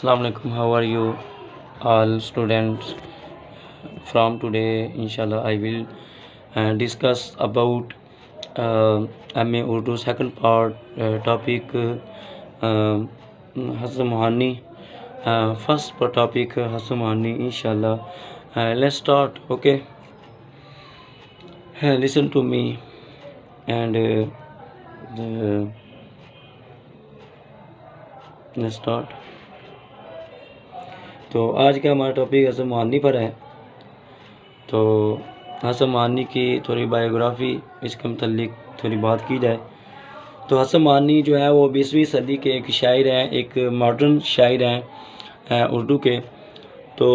Assalamu alaikum. How are you all students? From today, inshallah, I will discuss about MA Urdu second part topic Hasan Mohani. First topic Hasan Mohani, inshallah. Let's start. Okay. Listen to me and let's start. تو آج کا ہمارا topic حسن موہانی پر ہے. تو حسن موہانی کی تھوڑی biography, اس کے متعلق تھوڑی بات کی جائے تو حسن موہانی جو ہے وہ 20ویں صدی کے ایک شاعر ہیں، ایک ماڈرن شاعر ہیں اردو کے. تو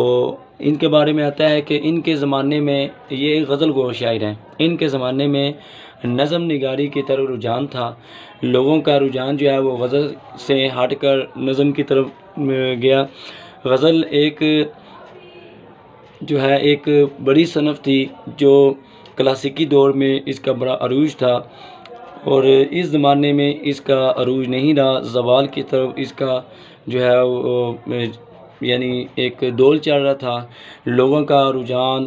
ان کے بارے میں آتا ہے کہ ان کے زمانے میں یہ ایک غزل گو شاعر ہیں. ان کے زمانے میں نظم نگاری کی طرف رجحان تھا. لوگوں کا رجحان جو ہے وہ غزل سے ہٹ کر نظم کی طرف گیا. غزل ایک جو ہے ایک بڑی صنف تھی جو کلاسیکی دور میں اس کا بڑا عروج تھا، اور اس زمانے میں اس کا عروج نہیں رہا. زوال کی طرف اس کا جو ہے یعنی ایک دور چل رہا تھا. لوگوں کا رجحان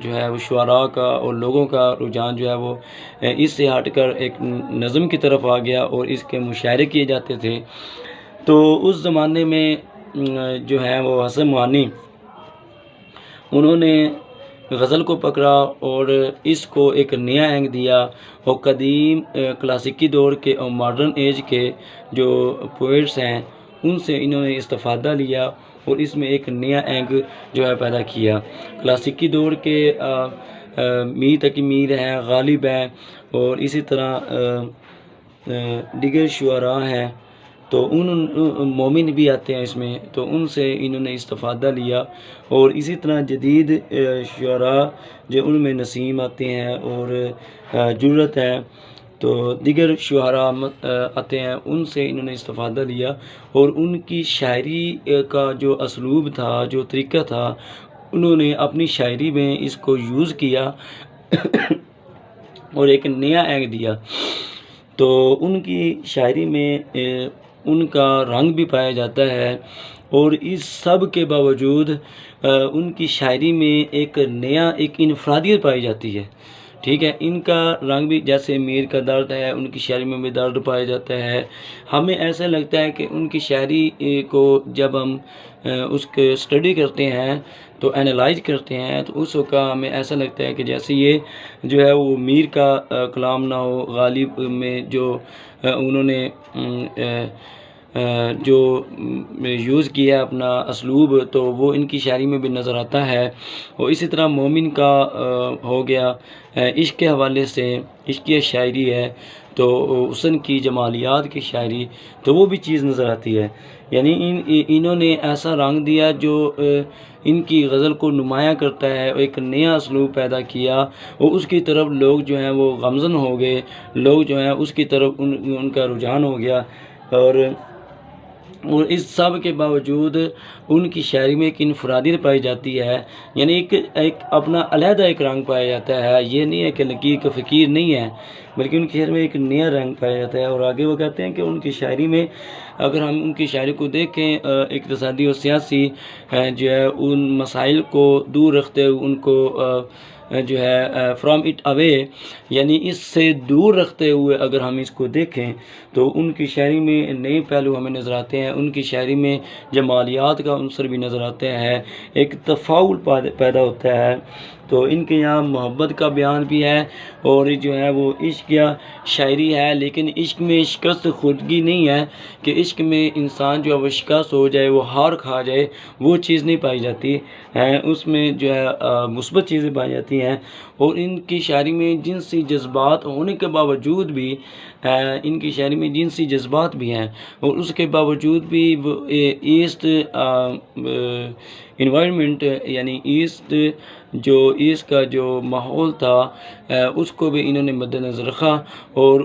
جو ہے وہ شعراء کا اور لوگوں کا رجحان جو ہے وہ اس سے ہٹ کر ایک نظم کی طرف آ گیا اور اس کے مشاعرے کیے جاتے تھے. تو اس زمانے میں جو ہے وہ حسن موہانی انہوں نے غزل کو پکڑا اور اس کو ایک نیا اینگ دیا، اور قدیم کلاسیکی دور کے اور ماڈرن ایج کے جو پوئٹس ہیں ان سے انہوں نے استفادہ لیا اور اس میں ایک نیا اینگ جو ہے پیدا کیا. کلاسیکی دور کے میر تقی میر ہیں، غالب ہیں، اور اسی طرح دیگر شعراء ہیں. تو مومن بھی آتے ہیں اس میں، تو ان سے انہوں نے استفادہ لیا. اور اسی طرح جدید شعراء جو ان میں نسیم آتے ہیں اور جرت ہیں، تو دیگر شعراء آتے ہیں، ان سے انہوں نے استفادہ لیا. اور ان کی شاعری کا جو اسلوب تھا، جو طریقہ تھا، انہوں نے اپنی شاعری میں اس کو یوز کیا اور ایک نیا اینگ دیا. تو ان کی شاعری میں ان کا رنگ بھی پایا جاتا ہے، اور اس سب کے باوجود ان کی شاعری میں ایک نیا ایک انفرادیت پائی جاتی ہے. ٹھیک ہے، ان کا رنگ بھی جیسے میر کا درد ہے، ان کی شاعری میں بھی درد پایا جاتا ہے. ہمیں ایسا لگتا ہے کہ ان کی شاعری کو جب ہم اس کے اسٹڈی کرتے ہیں تو اینالائز کرتے ہیں تو اس وقت ہمیں ایسا لگتا ہے کہ جیسے یہ جو ہے وہ میر کا کلام نہ ہو. غالب میں جو انہوں نے جو یوز کیا اپنا اسلوب، تو وہ ان کی شاعری میں بھی نظر آتا ہے. اور اسی طرح مومن کا ہو گیا عشق کے حوالے سے، عشقیہ شاعری ہے، تو حسن کی جمالیات کی شاعری، تو وہ بھی چیز نظر آتی ہے. یعنی انہوں نے ایسا رنگ دیا جو ان کی غزل کو نمایاں کرتا ہے، ایک نیا اسلوب پیدا کیا، اور اس کی طرف لوگ جو ہیں وہ گامزن ہو گئے. لوگ جو ہیں اس کی طرف ان کا رجحان ہو گیا. اور اس سب کے باوجود ان کی شاعری میں ایک انفرادیت پائی جاتی ہے، یعنی ایک اپنا علیحدہ ایک رنگ پایا جاتا ہے. یہ نہیں ہے کہ لکیر کا فقیر نہیں ہے، بلکہ ان کی شاعری میں ایک نیا رنگ پایا جاتا ہے. اور آگے وہ کہتے ہیں کہ ان کی شاعری میں اگر ہم ان کی شاعری کو دیکھیں، اقتصادی اور سیاسی جو ہے ان مسائل کو دور رکھتے ہوئے، ان کو جو ہے فرام اٹ اوے، یعنی اس سے دور رکھتے ہوئے اگر ہم اس کو دیکھیں تو ان کی شاعری میں نئے پہلو ہمیں نظر آتے ہیں. ان کی شاعری میں جمالیات کا عنصر بھی نظر آتا ہے، ایک تفاعل پیدا ہوتا ہے. تو ان کے یہاں محبت کا بیان بھی ہے، اور جو ہے وہ عشق یا شاعری ہے، لیکن عشق میں شکست خودگی نہیں ہے کہ عشق میں انسان جو ہے وہ شکست ہو جائے، وہ ہار کھا جائے، وہ چیز نہیں پائی جاتی ہے. اس میں جو ہے مثبت چیزیں پائی جاتی ہیں. اور ان کی شاعری میں جنسی جذبات ہونے کے باوجود بھی ان کی شاعری میں جنسی جذبات بھی ہیں، اور اس کے باوجود بھی وہ ایسٹ انوائرمنٹ، یعنی ایسٹ کا جو ماحول تھا اس کو بھی انہوں نے مد نظر رکھا. اور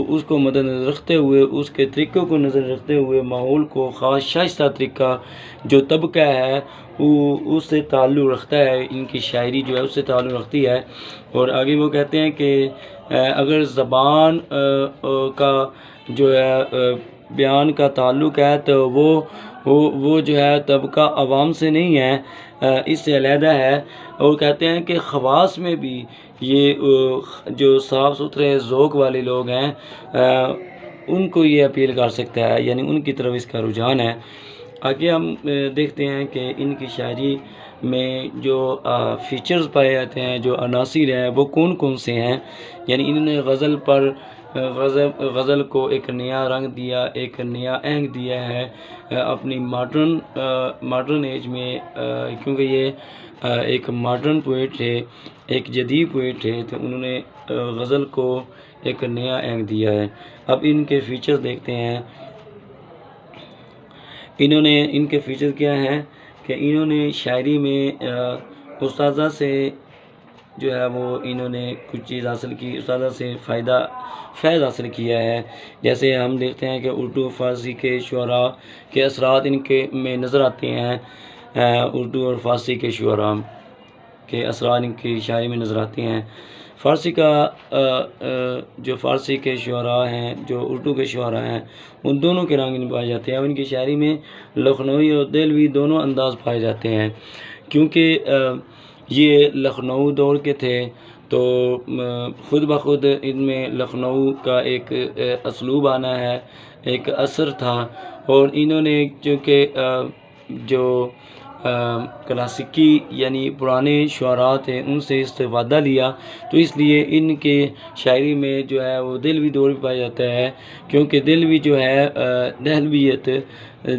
اس کو مد نظر رکھتے ہوئے، اس کے طریقوں کو نظر رکھتے ہوئے، ماحول کو خاص شائستہ طریقہ جو طبقہ ہے وہ اس سے تعلق رکھتا ہے. ان کی شاعری جو ہے اس سے تعلق رکھتی ہے. اور آگے وہ کہتے ہیں کہ اگر زبان کا جو ہے بیان کا تعلق ہے تو وہ جو ہے طبقہ عوام سے نہیں ہے، اس سے علیحدہ ہے۔ اور کہتے ہیں کہ خواص میں بھی یہ جو صاف ستھرے ذوق والے لوگ ہیں ان کو یہ اپیل کر سکتا ہے، یعنی ان کی طرف اس کا رجحان ہے۔ آگے ہم دیکھتے ہیں کہ ان کی شاعری میں جو فیچرز پائے جاتے ہیں، جو عناصر ہیں، وہ کون کون سے ہیں۔ یعنی انہوں نے غزل کو ایک نیا رنگ دیا، ایک نیا آہنگ دیا ہے اپنی ماڈرن ایج میں، کیونکہ یہ ایک ماڈرن پوئٹ تھے، ایک جدید پوئٹ تھے، تو انہوں نے غزل کو ایک نیا آہنگ دیا ہے۔ اب ان کے فیچرز دیکھتے ہیں۔ ان کے فیچر کیا ہیں کہ انہوں نے شاعری میں استاذہ سے جو ہے وہ انہوں نے کچھ چیز حاصل کی، استاذہ سے فیض حاصل کیا ہے۔ جیسے ہم دیکھتے ہیں کہ اردو فارسی کے شعراء کے اثرات ان کے میں نظر آتے ہیں، اردو اور فارسی کے شعراء کے اثرات ان کی شاعری میں نظر آتے ہیں۔ جو فارسی کے شعراء ہیں، جو اردو کے شعراء ہیں، ان دونوں کے رنگ پائے جاتے ہیں۔ ان کی شاعری میں لکھنوی اور دہلوی دونوں انداز پائے جاتے ہیں، کیونکہ یہ لکھنؤ دور کے تھے، تو خود بخود ان میں لکھنؤ کا ایک اسلوب آنا ہے، ایک اثر تھا۔ اور انہوں نے چونکہ جو کلاسیکی یعنی پرانے شعراء تھے ان سے استفادہ لیا، تو اس لیے ان کے شاعری میں جو ہے وہ دہلوی دور بھی پایا جاتا ہے، کیونکہ دہلوی جو ہے دہلویت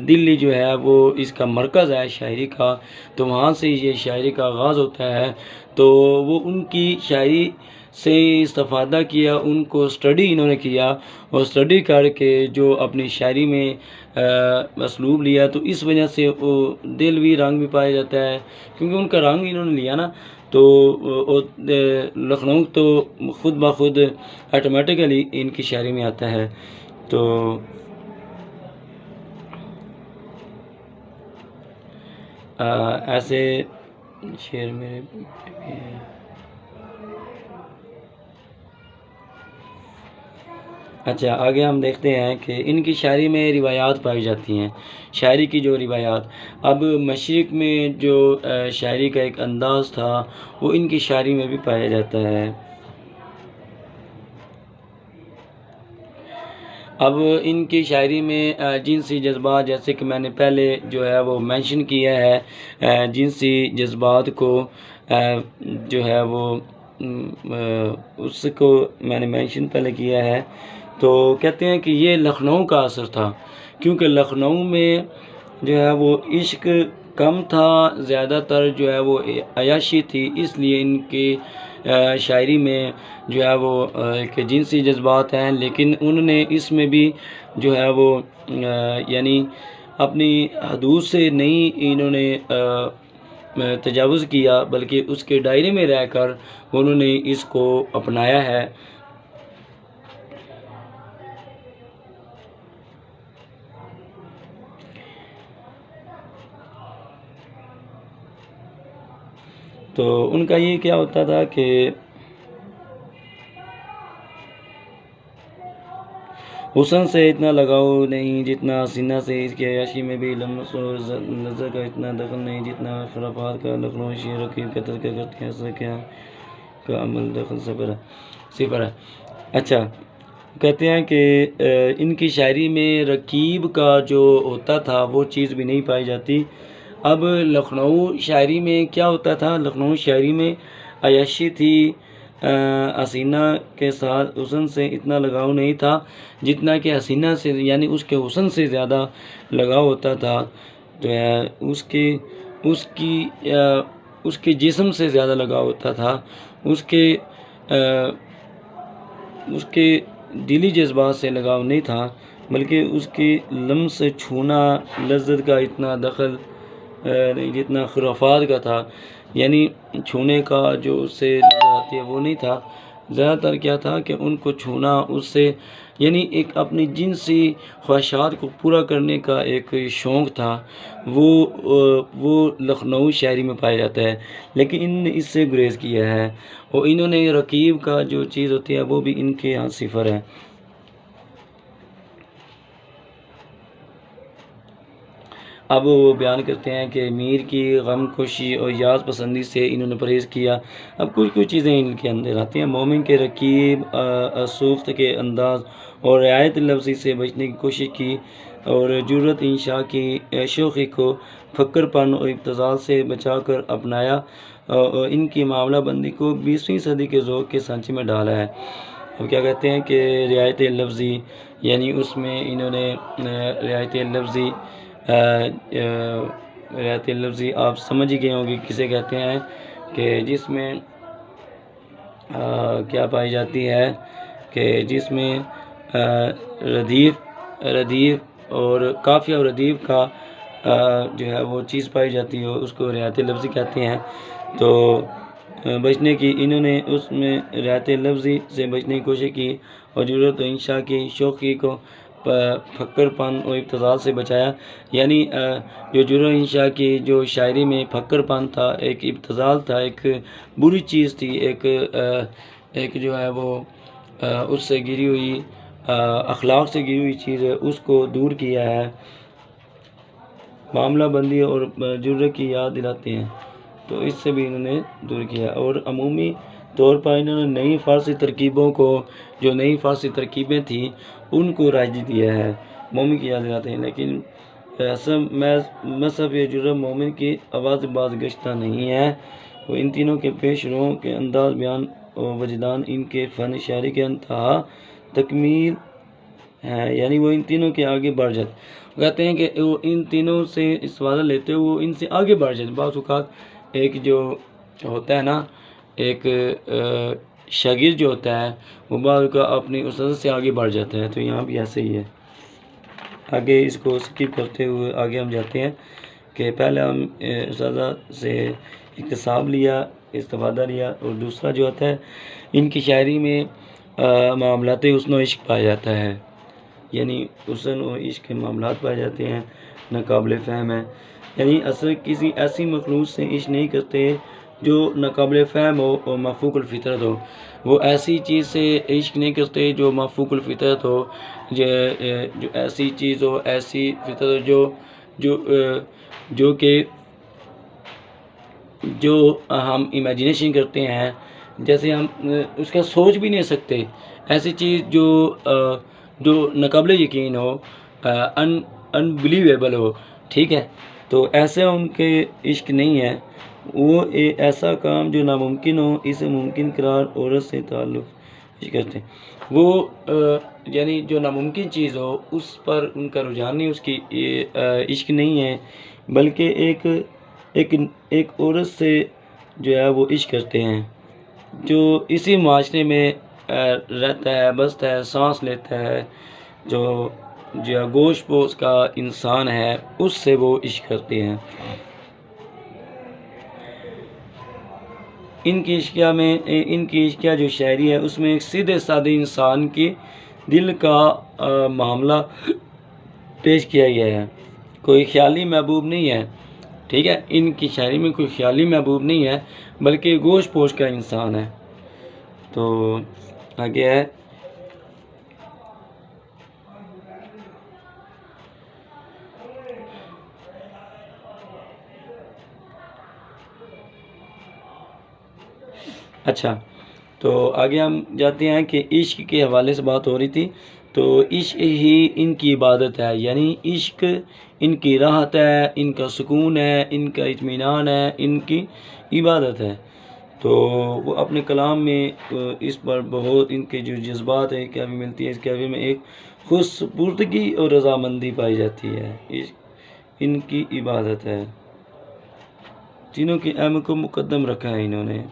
دلی جو ہے وہ اس کا مرکز ہے شاعری کا، تو وہاں سے یہ شاعری کا آغاز ہوتا ہے۔ تو وہ ان کی شاعری سے استفادہ کیا، ان کو اسٹڈی انہوں نے کیا، اور اسٹڈی کر کے جو اپنی شاعری میں اسلوب لیا، تو اس وجہ سے وہ دہلوی رنگ بھی پایا جاتا ہے، کیونکہ ان کا رنگ انہوں نے لیا نا، تو لکھنؤ تو خود بخود آٹومیٹیکلی ان کی شاعری میں آتا ہے۔ تو ایسے شعر میرے بھی ہیں۔ اچھا، آگے ہم دیکھتے ہیں کہ ان کی شاعری میں روایات پائی جاتی ہیں، شاعری کی جو روایات۔ اب مشرق میں جو شاعری کا ایک انداز تھا وہ ان کی شاعری میں بھی پایا جاتا ہے۔ اب ان کی شاعری میں جنسی جذبات، جیسے کہ میں نے پہلے جو ہے وہ مینشن کیا ہے، جنسی جذبات کو جو ہے وہ اس کو میں نے مینشن پہلے کیا ہے، تو کہتے ہیں کہ یہ لکھنؤ کا اثر تھا، کیونکہ لکھنؤ میں جو ہے وہ عشق کم تھا، زیادہ تر جو ہے وہ عیاشی تھی، اس لیے ان کی شاعری میں جو ہے وہ ایک جنسی جذبات ہیں، لیکن انہوں نے اس میں بھی جو ہے وہ یعنی اپنی حدود سے نہیں انہوں نے تجاوز کیا، بلکہ اس کے دائرے میں رہ کر انہوں نے اس کو اپنایا ہے۔ تو ان کا یہ کیا ہوتا تھا کہ حسن سے اتنا لگاؤ نہیں جتنا حسینہ سے، اس کی عیاشی میں بھی لمس و نظر کا اتنا دخل نہیں جتنا خرافات کا لکھنؤ شیر رقیب قتل کا کرتے ہیں، ایسا کیا کا عمل دخل صفر ہے۔ اچھا، کہتے ہیں کہ ان کی شاعری میں رقیب کا جو ہوتا تھا وہ چیز بھی نہیں پائی جاتی۔ اب لکھنؤ شاعری میں کیا ہوتا تھا، لکھنؤ شاعری میں عیاشی تھی، حسینہ کے ساتھ حسن سے اتنا لگاؤ نہیں تھا جتنا کہ حسینہ سے، یعنی اس کے حسن سے زیادہ لگاؤ ہوتا تھا، جو ہے اس کے جسم سے زیادہ لگاؤ ہوتا تھا، اس کے دلی جذبات سے لگاؤ نہیں تھا، بلکہ اس کی لمس چھونا لذت کا اتنا دخل جتنا خرافات کا تھا، یعنی چھونے کا جو اس سے نظر آتی ہے وہ نہیں تھا۔ زیادہ تر کیا تھا کہ ان کو چھونا، اس سے یعنی ایک اپنی جنسی خواہشات کو پورا کرنے کا ایک شوق تھا، وہ لکھنؤ شاعری میں پایا جاتا ہے، لیکن انہوں نے اس سے گریز کیا ہے، اور انہوں نے رقیب کا جو چیز ہوتی ہے وہ بھی ان کے یہاں صفر ہے۔ اب وہ بیان کرتے ہیں کہ میر کی غم خوشی اور یاز پسندی سے انہوں نے پرہیز کیا۔ اب کچھ چیزیں ان کے اندر آتی ہیں۔ مومن کے رکیب سوخت کے انداز اور رعایت لفظی سے بچنے کی کوشش کی، اور جرت انشاء کی شوخی کو فکر پن اور ابتذال سے بچا کر اپنایا، اور ان کی معاملہ بندی کو 20ویں صدی کے ذوق کے سانچے میں ڈالا ہے۔ اب کیا کہتے ہیں کہ رعایت لفظی، یعنی اس میں انہوں نے رعایت لفظی آپ سمجھ ہی گئے ہوں گے کسے کہتے ہیں، کہ جس میں کیا پائی جاتی ہے، کہ جس میں ردیف اور قافیہ اور ردیف کا جو ہے وہ چیز پائی جاتی ہے، اس کو رعایت لفظی کہتے ہیں۔ تو بچنے کی انہوں نے اس میں رعایت لفظی سے بچنے کی کوشش کی، اور جرت و انشاء کی شوخی کو فکر پن اور ابتذال سے بچایا، یعنی جو جرت و انشاء کی جو شاعری میں فکر پن تھا، ایک ابتذال تھا، ایک بری چیز تھی، ایک جو ہے وہ اس سے گری ہوئی اخلاق سے گری ہوئی چیز ہے، اس کو دور کیا ہے۔ معاملہ بندی اور جرت کی یاد دلاتے ہیں، تو اس سے بھی انہوں نے دور کیا، اور عمومی طور پر انہوں نے نئی فارسی ترکیبوں کو، جو نئی فارسی ترکیبیں تھیں ان کو رائج دیا ہے، مومن کی یاد دلاتے ہیں۔ لیکن مذہب جرت مومن کی آواز باز گشتہ نہیں ہے، وہ ان تینوں کے پیش روؤں کے انداز بیان و وجدان ان کے فن شاعری کے انتہا تکمیل ہے، یعنی وہ ان تینوں کے آگے بڑھ جاتے، کہتے ہیں کہ وہ ان تینوں سے استفادہ لیتے ہوئے وہ ان سے آگے بڑھ جاتے۔ بعض اوقات ایک جو ہوتا ہے نا، ایک شاگرد جو ہوتا ہے وہ بعض اوقات اپنی استاد سے آگے بڑھ جاتا ہے، تو یہاں بھی ایسے ہی ہے۔ آگے اس کو سکپ کرتے ہوئے آگے ہم جاتے ہیں کہ پہلے ہم استاد سے اکتساب لیا، استفادہ لیا، اور دوسرا جو ہوتا ہے ان کی شاعری میں معاملات حسن و عشق پایا جاتا ہے، یعنی حسن و عشق کے معاملات پائے جاتے ہیں، ناقابل فہم ہے، یعنی اصل کسی ایسی مخلوق سے عشق نہیں کرتے جو ناقابل فہم ہو اور مفوق الفطرت ہو، وہ ایسی چیز سے عشق نہیں کرتے جو مفوق الفطرت ہو، جو ایسی چیز ہو، ایسی فطرت جو ہم امیجنیشن کرتے ہیں، جیسے ہم اس کا سوچ بھی نہیں سکتے، ایسی چیز جو ناقابل یقین ہو، انبلیویبل ہو، ٹھیک ہے، تو ایسے ان کے عشق نہیں ہے۔ وہ ایسا کام جو ناممکن ہو اسے ممکن قرار عورت سے تعلق کرتے ہیں، وہ یعنی جو ناممکن چیز ہو اس پر ان کا رجحان نہیں، اس کی عشق نہیں ہے، بلکہ ایک عورت سے جو ہے وہ عشق کرتے ہیں، جو اسی معاشرے میں رہتا ہے، بستا ہے، سانس لیتا ہے، جو گوشت پوش کا انسان ہے، اس سے وہ عشق کرتے ہیں۔ ان کی عشقیہ جو شاعری ہے اس میں ایک سیدھے سادے انسان کی دل کا معاملہ پیش کیا گیا ہے، کوئی خیالی محبوب نہیں ہے، ٹھیک ہے، ان کی شاعری میں کوئی خیالی محبوب نہیں ہے، بلکہ گوشت پوش کا انسان ہے۔ تو آگے ہے اچھا، تو آگے ہم جاتے ہیں کہ عشق کے حوالے سے بات ہو رہی تھی، تو عشق ہی ان کی عبادت ہے، یعنی عشق ان کی راحت ہے، ان کا سکون ہے، ان کا اطمینان ہے، ان کی عبادت ہے۔ تو وہ اپنے کلام میں اس پر بہت ان کے جو جذبات ہیں کیفیت ملتی ہے، اس کیفیت میں ایک خود سپردگی اور رضامندی پائی جاتی ہے، عشق ان کی عبادت ہے، تینوں کے اہم کو مقدم رکھا ہے انہوں نے،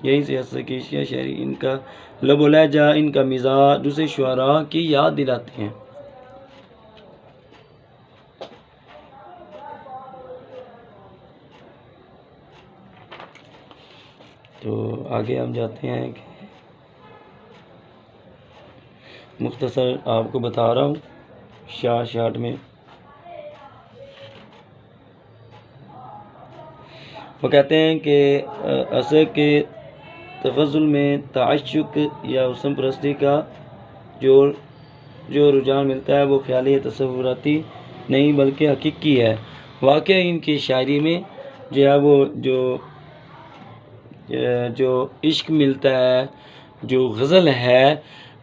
یہیں سے اثر کی عشقیہ شاعری ان کا لب و لہجہ، ان کا مزاج دوسرے شعراء کی یاد دلاتے ہیں۔ تو آگے ہم جاتے ہیں کہ مختصر آپ کو بتا رہا ہوں شارٹ میں۔ وہ کہتے ہیں کہ اثر کے تغزل میں تعشق یا حسن پرستی کا جو رجحان ملتا ہے وہ خیالی تصوراتی نہیں بلکہ حقیقی ہے، واقعہ ان کی شاعری میں جو ہے وہ جو عشق ملتا ہے، جو غزل ہے،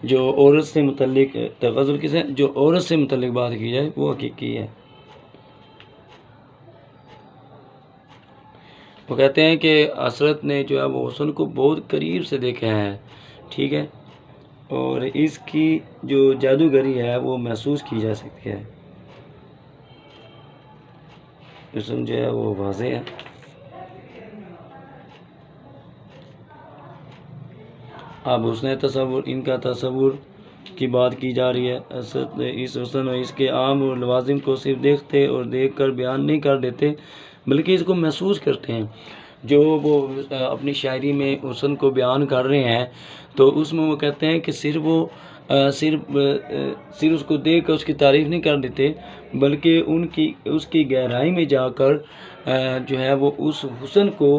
جو عورت سے متعلق غزل کس ہے، جو عورت سے متعلق بات کی جائے وہ حقیقی ہے۔ وہ کہتے ہیں کہ حسرت نے جو ہے وہ حسن کو بہت قریب سے دیکھا ہے، ٹھیک ہے، اور اس کی جو جادوگری ہے وہ محسوس کی جا سکتی ہے۔ حسن جو ہے وہ واضح ہے۔ اب حسن تصور، ان کا تصور کی بات کی جا رہی ہے۔ اس حسن اور اس کے عام اور لوازم کو صرف دیکھتے اور دیکھ کر بیان نہیں کر دیتے بلکہ اس کو محسوس کرتے ہیں۔ جو وہ اپنی شاعری میں حسن کو بیان کر رہے ہیں تو اس میں وہ کہتے ہیں کہ صرف اس کو دیکھ کر اس کی تعریف نہیں کر دیتے بلکہ اس کی گہرائی میں جا کر جو ہے وہ اس حسن کو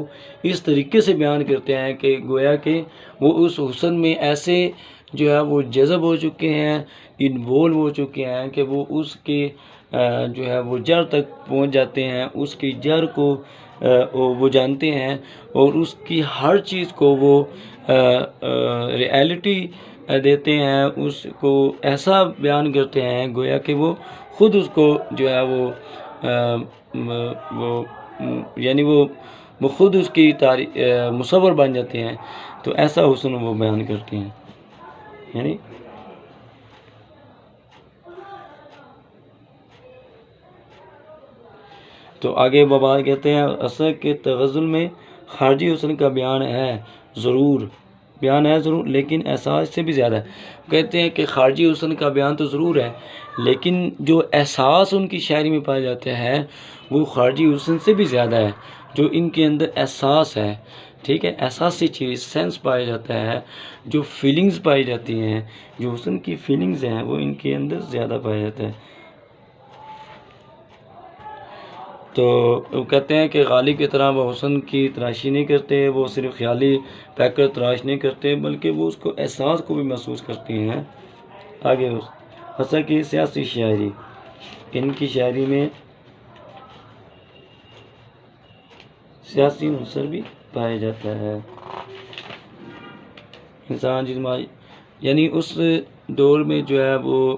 اس طریقے سے بیان کرتے ہیں کہ گویا کہ وہ اس حسن میں ایسے جو ہے وہ جذب ہو چکے ہیں، انوالو ہو چکے ہیں کہ وہ اس کے جو ہے وہ جڑ تک پہنچ جاتے ہیں، اس کی جڑ کو وہ جانتے ہیں اور اس کی ہر چیز کو وہ ریئلٹی دیتے ہیں، اس کو ایسا بیان کرتے ہیں گویا کہ وہ خود اس کو جو ہے وہ یعنی وہ خود اس کی مصور بن جاتے ہیں۔ تو ایسا حسن وہ بیان کرتے ہیں، یعنی تو آگے بابا کہتے ہیں اثر کے تغزل میں خارجی حسن کا بیان ہے ضرور، لیکن احساس سے بھی زیادہ ہے۔ کہتے ہیں کہ خارجی حسن کا بیان تو ضرور ہے لیکن جو احساس ان کی شاعری میں پایا جاتا ہے وہ خارجی حسن سے بھی زیادہ ہے۔ جو ان کے اندر احساس ہے، ٹھیک ہے، احساسی چیز، سینس پایا جاتا ہے، جو فیلنگز پائی جاتی ہیں، جو حسن کی فیلنگز ہیں وہ ان کے اندر زیادہ پایا جاتا ہے۔ تو وہ کہتے ہیں کہ غالب کی طرح وہ حسن کی تراشی نہیں کرتے، وہ صرف خیالی پیکر تراش نہیں کرتے بلکہ وہ اس کو احساس کو بھی محسوس کرتے ہیں۔ آگے حسن کی سیاسی شاعری، ان کی شاعری میں سیاسی عنصر بھی پایا جاتا ہے۔ انسان جسمانی یعنی اس دور میں جو ہے وہ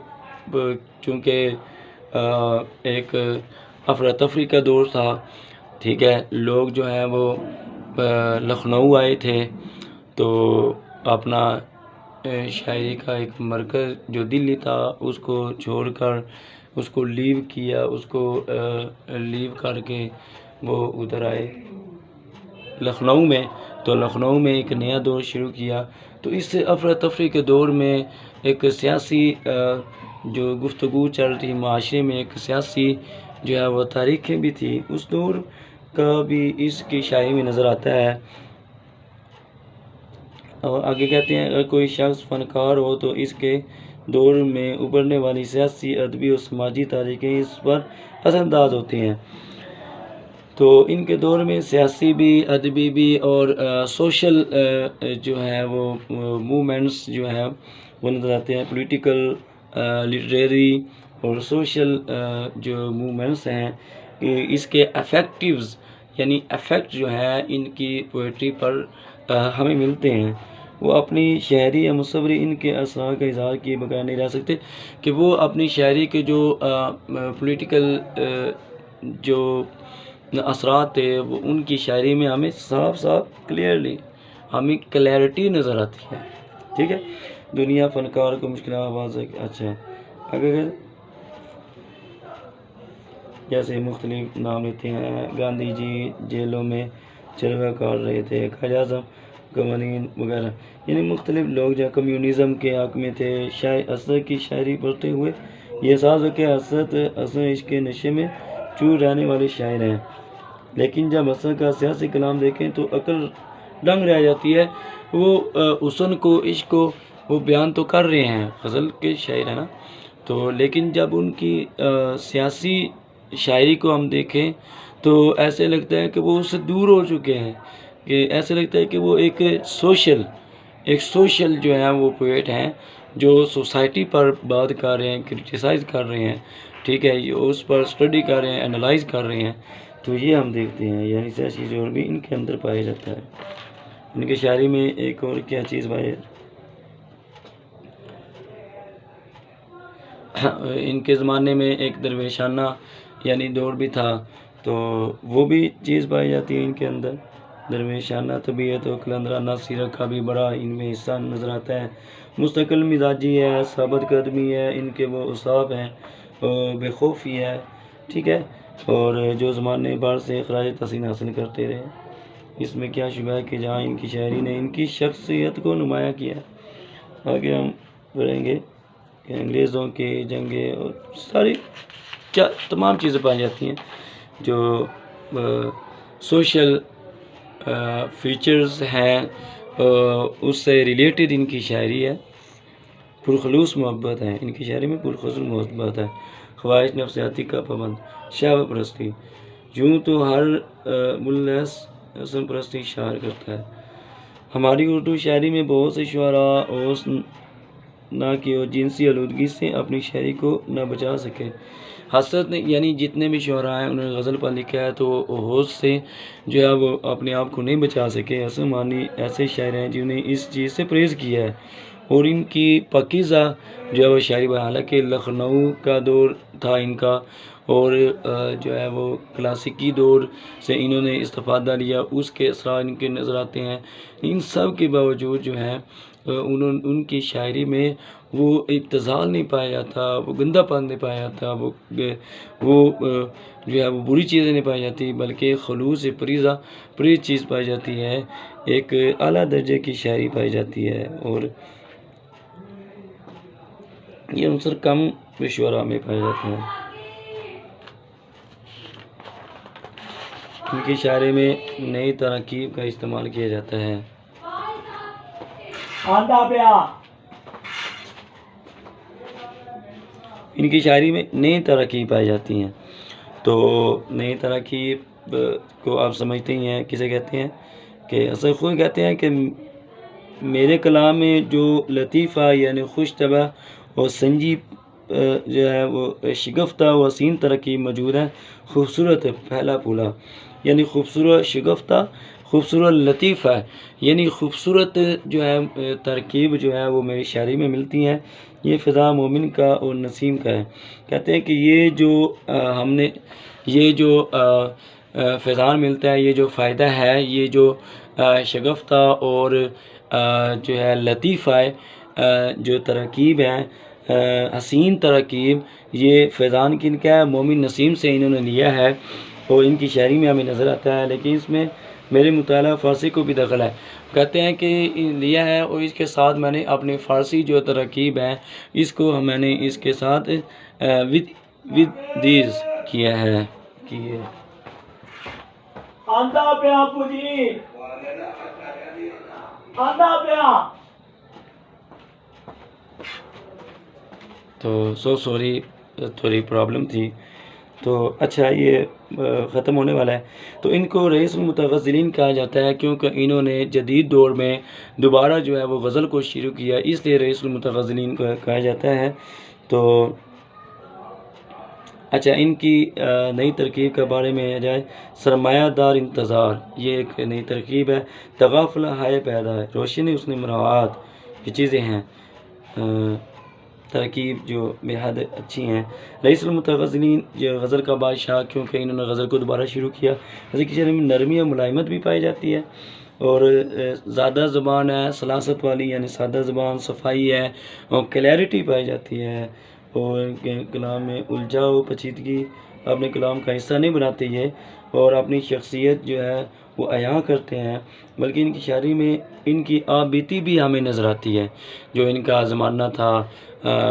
چونکہ ایک افراتفری کا دور تھا، ٹھیک ہے، لوگ جو ہیں وہ لکھنؤ آئے تھے تو اپنا شاعری کا ایک مرکز جو دلی تھا اس کو چھوڑ کر اس کو لیو کیا، اس کو لیو کر کے وہ ادھر آئے لکھنؤ میں، تو لکھنؤ میں ایک نیا دور شروع کیا۔ تو اس افراتفری کے دور میں ایک سیاسی جو گفتگو چل رہی معاشرے میں، ایک سیاسی جو ہے وہ تاریخیں بھی تھی، اس دور کا بھی اس کی شاعری میں نظر آتا ہے۔ اور آگے کہتے ہیں اگر کوئی شخص فنکار ہو تو اس کے دور میں ابھرنے والی سیاسی، ادبی اور سماجی تاریخیں اس پر اثر انداز ہوتی ہیں۔ تو ان کے دور میں سیاسی بھی، ادبی بھی اور سوشل جو ہے وہ موومنٹس جو ہیں وہ نظر آتے ہیں۔ پولیٹیکل، لٹریری اور سوشل جو موومنٹس ہیں اس کے افیکٹیوز یعنی افیکٹ جو ہے ان کی پوئٹری پر ہمیں ملتے ہیں۔ وہ اپنی شاعری یا مصوری ان کے اثرات کا اظہار کیے بغیر نہیں رہ سکتے کہ وہ اپنی شاعری کے جو پولیٹیکل جو اثرات تھے وہ ان کی شاعری میں ہمیں صاف کلیئرلی ہمیں کلیئرٹی نظر آتی ہے، ٹھیک ہے۔ دنیا فنکار کو مشکلات آواز ہے۔ اچھا اگر جیسے مختلف نام لیتے ہیں، گاندھی جی جیلوں میں چرخہ کاٹ رہے تھے، قائد اعظم، قوانین وغیرہ، یعنی مختلف لوگ جو کمیونزم کے حق میں تھے۔ اثر کی شاعری پڑھتے ہوئے یہ احساس ہو کہ اثر عشق کے نشے میں چور رہنے والے شاعر ہیں، لیکن جب اثر کا سیاسی کلام دیکھیں تو عقل دنگ رہ جاتی ہے۔ وہ حسن کو، عشق کو وہ بیان تو کر رہے ہیں، غزل کے شاعر ہیں نا، تو لیکن جب ان کی سیاسی شاعری کو ہم دیکھیں تو ایسے لگتا ہے کہ وہ اس سے دور ہو چکے ہیں، کہ ایسے لگتا ہے کہ وہ ایک سوشل جو ہے وہ پوئٹ ہیں جو سوسائٹی پر بات کر رہے ہیں، کرٹیسائز کر رہے ہیں، ٹھیک ہے، یہ اس پر اسٹڈی کر رہے ہیں، انالائز کر رہے ہیں، تو یہ ہم دیکھتے ہیں، یعنی سیاسی جوڑ بھی ان کے اندر پایا جاتا ہے۔ ان کی شاعری میں ایک اور کیا چیز پائی، ان کے زمانے میں ایک درویشانہ یعنی دور بھی تھا، تو وہ بھی چیز پائی جاتی ہے ان کے اندر۔ درویشانہ طبیعت و قلندرانہ سیرت کا بھی بڑا ان میں حصہ نظر آتا ہے۔ مستقل مزاجی ہے، ثابت قدمی ہے، ان کے وہ اوصاف ہیں، بے خوفی ہے، ٹھیک ہے، اور جو زمانے بھر سے خراج تحسین حاصل کرتے رہے۔ اس میں کیا شبہ ہے کہ جہاں ان کی شاعری نے ان کی شخصیت کو نمایاں کیا ہے۔ آگے ہم پڑھیں گے کہ انگریزوں کی جنگیں اور ساری تمام چیزیں پائی جاتی ہیں جو سوشل فیچرز ہیں، اس سے ریلیٹڈ ان کی شاعری ہے۔ پرخلوص محبت ہے، ان کی شاعری میں پرخلوص محبت ہے۔ خواہش نفسیاتی کا پابند، شہوت پرستی، یوں تو ہر ملس حسن پرستی شعر کرتا ہے۔ ہماری اردو شاعری میں بہت سے شعراء اوس نہ کہ وہ جنسی آلودگی سے اپنی شاعری کو نہ بچا سکے۔ حسرت نے یعنی جتنے بھی شعراء ہیں انہوں نے غزل پر لکھا ہے، تو ہوش سے جو ہے وہ اپنے آپ کو نہیں بچا سکے۔ حسن معنی ایسے شاعر ہیں جنہوں نے اس چیز سے پرہیز کیا ہے، اور ان کی پاکیزہ جو ہے وہ شاعری، حالانکہ لکھنؤ کا دور تھا ان کا، اور جو ہے وہ کلاسیکی دور سے انہوں نے استفادہ لیا، اس کے اثرات ان کے نظر آتے ہیں۔ ان سب کے باوجود جو ہے ان کی شاعری میں وہ ابتذال نہیں پایا جاتا، وہ گندا پن نہیں پایا جاتا، وہ جو ہے وہ بری چیزیں نہیں پائی جاتی، بلکہ خلوص پریز چیز پائی جاتی ہے، ایک اعلیٰ درجے کی شاعری پائی جاتی ہے، اور یہ عنصر کم شعراء میں پائے جاتے ہیں۔ ان کی شاعری میں نئی تراکیب کا استعمال کیا جاتا ہے۔ ان کی شاعری میں نئی تراکیب پائی جاتی ہیں، تو نئی تراکیب کو آپ سمجھتے ہی ہیں کسے کہتے ہیں، کہ اصل خود کہتے ہیں کہ میرے کلام میں جو لطیفہ یعنی خوش طبع اور سنجیب جو ہے وہ شگفتہ و حسین ترکیب موجود ہے، خوبصورت پھیلا پھولا، یعنی خوبصورت شگفتہ، خوبصورت لطیفہ، یعنی خوبصورت جو ہے ترکیب جو ہے وہ میری شاعری میں ملتی ہیں۔ یہ فضا مومن کا اور نسیم کا ہے۔ کہتے ہیں کہ یہ جو فیضان ملتا ہے، یہ جو فائدہ ہے، یہ جو شگفتہ اور جو ہے لطیفہ ہے، جو ترکیب ہے، حسین ترکیب، یہ فیضان کن کا ہے؟ مومن نسیم سے انہوں نے لیا ہے، اور ان کی شاعری میں ہمیں نظر آتا ہے، لیکن اس میں میرے مطالعہ فارسی کو بھی دخل ہے۔ کہتے ہیں کہ لیا ہے، اور اس کے ساتھ میں نے اپنے فارسی جو ترکیب ہے اس کو میں نے اس کے ساتھ دیز کیا ہے۔ تو سوری تھوڑی پرابلم تھی، تو اچھا یہ ختم ہونے والا ہے۔ تو ان کو رئیس المتغزلین کہا جاتا ہے، کیونکہ انہوں نے جدید دور میں دوبارہ جو ہے وہ غزل کو شروع کیا، اس لیے رئیس المتغزلین کو کہا جاتا ہے۔ تو اچھا، ان کی نئی ترکیب کے بارے میں جائے، سرمایہ دار انتظار، یہ ایک نئی ترکیب ہے۔ تغافلہ ہائے پیدا ہے، روشنی اس نے مراعات، یہ چیزیں ہیں ترکیب جو بے حد اچھی ہیں۔ رئیس المتغزلین جو غزل کا بادشاہ، کیونکہ انہوں نے غزل کو دوبارہ شروع کیا۔ غزل کی شاعری میں نرمی اور ملائمت بھی پائی جاتی ہے، اور سادہ زبان ہے، سلاست والی، یعنی سادہ زبان، صفائی ہے، اور کلیئرٹی پائی جاتی ہے، اور کلام میں الجھا و پیچیدگی اپنے کلام کا حصہ نہیں بناتے یہ، اور اپنی شخصیت جو ہے وہ عیاں کرتے ہیں، بلکہ ان کی شاعری میں ان کی آپ بیتی بھی ہمیں نظر آتی ہے، جو ان کا زمانہ تھا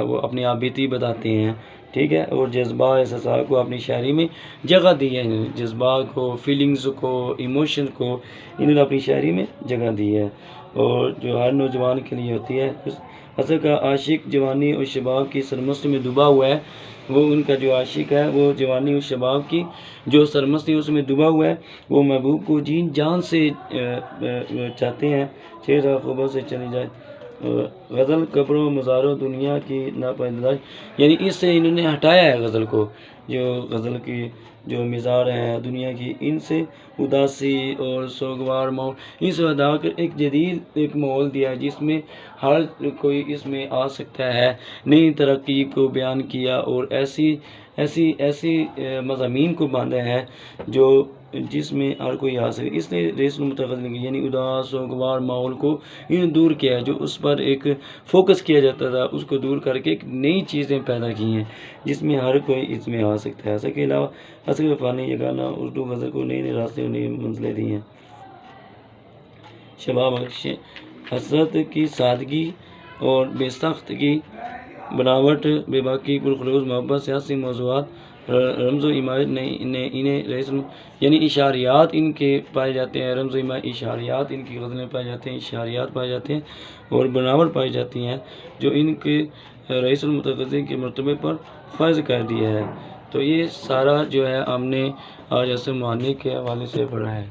وہ اپنی آپ بیتی بتاتے ہیں، ٹھیک ہے، اور جذبات احساسات کو اپنی شاعری میں جگہ دی ہے، جذبات کو، فیلنگز کو، ایموشن کو انہوں نے اپنی شاعری میں جگہ دی ہے، اور جو ہر نوجوان کے لیے ہوتی ہے۔ اصل کا عاشق جوانی اور شباب کی سرمست میں ڈوبا ہوا ہے، وہ ان کا جو عاشق ہے وہ جوانی اور شباب کی جو سرمستی اس میں ڈوبا ہوا ہے، وہ محبوب کو جین جان سے چاہتے ہیں، 6 خوبوں سے چلی جائے غزل قبروں مزاروں دنیا کی ناپائیداری، یعنی اس سے انہوں نے ہٹایا ہے غزل کو، جو غزل کی جو مزار ہیں دنیا کی، ان سے اداسی اور سوگوار ماحول، ان سے ہٹا کر ایک جدید ایک ماحول دیا جس میں ہر کوئی اس میں آ سکتا ہے، نئی ترقی کو بیان کیا اور ایسی مضامین کو باندھا ہے جو جس میں ہر کوئی آ سکے۔ اس نے ریس المتغزلین یعنی اداس سوگوار ماحول کو دور کیا ہے، جو اس پر ایک فوکس کیا جاتا تھا اس کو دور کر کے ایک نئی چیزیں پیدا کی ہیں جس میں ہر کوئی اس میں آ سکتا ہے۔ اس کے علاوہ حسن عرفان نے یہ گانا اردو غزل کو نئے راستے اور نئی منزلیں دی ہیں۔ شباب حسرت کی سادگی اور بے سخت کی بناوٹ، بے باکی پرخلوص محبت، سیاسی موضوعات، رمز و ایماج نے انہیں یعنی اشاریات ان کے پائے جاتے ہیں، رمز و ایماج اشاریات ان کی غزلیں پائے جاتے ہیں، اشاریات پائے جاتے ہیں اور بناوٹ پائی جاتی ہیں جو ان کے رئیس المتغزلین کے مرتبے پر فرض کر دیا ہے۔ تو یہ سارا جو ہے ہم نے آج حسن معنی کے حوالے سے پڑھا ہے۔